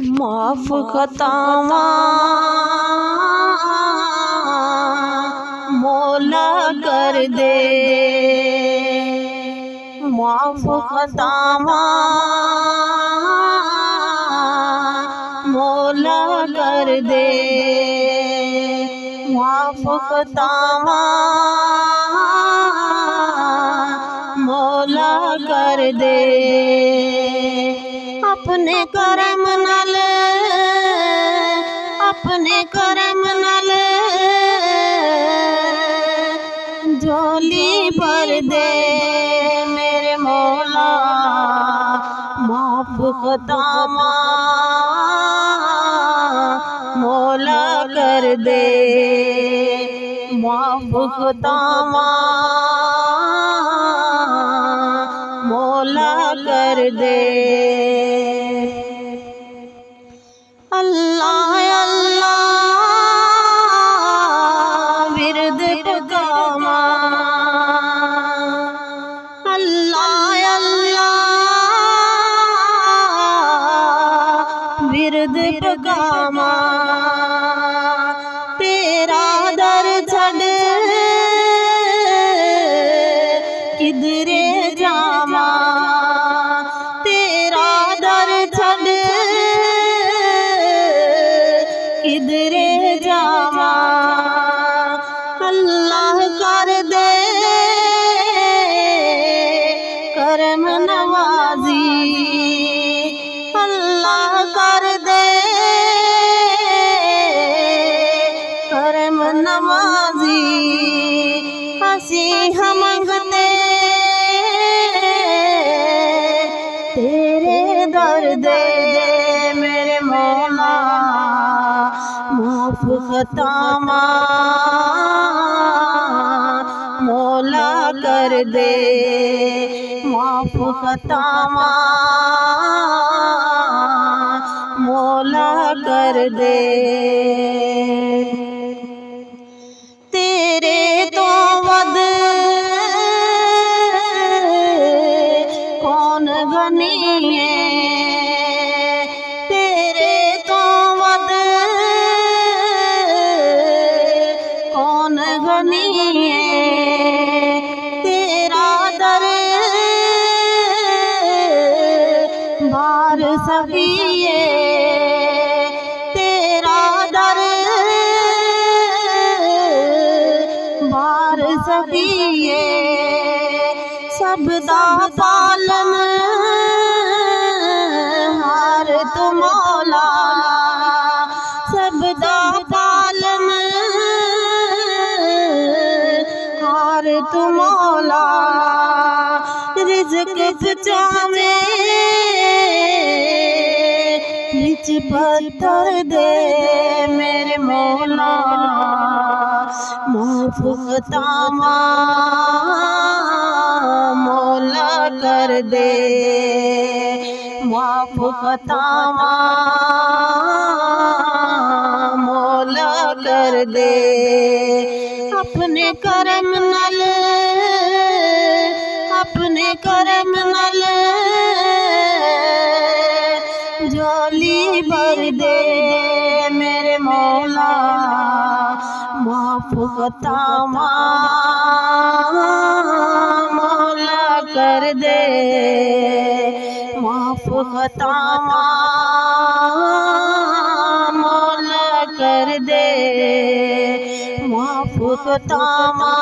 माफ खतावा मौला कर दे, माफ खतावा मौला कर दे, माफ खतावा मौला कर दे। अपने करम नाल, अपने करम नाल झोली भर दे मेरे मौला, माफ खतावा मौला कर दे, माफ खतावा मौला कर दे। अल्लाह अल्लाह विरद पकावा, अल्लाह अल्लाह विरद पकावा, तेरा दर छड़ किधरे जावा, तेरा दर छड़ किधरे जावा। अल्लाह कर दे करम नवाजी, अल्लाह कर दे करम नवाजी। हसी हम मंगते तेरे दर दे मेरे मौला, माफ खतावा मौला कर दे, माफ खतावा मौला कर दे। तेरे तो वद कौन गनी है, तेरे तो वद कौन गनी है, तेरा दर बार सफिए, तेरा दर बार सफिए। सबदा पालन हार तू मौला, सबदा पालन हार तू मौला। रिज़्क़ पहुँचावे बिच पत्थर दे मेरे मौला, माफ खतावा मौला कर दे, माफ खतावा मौला कर दे। अपने करम नाल, अपने करम नाल झोली भर दे मेरे मौला, माफ खतावा मौला कर दे, माफ खतावा मौला कर दे, माफ खतावा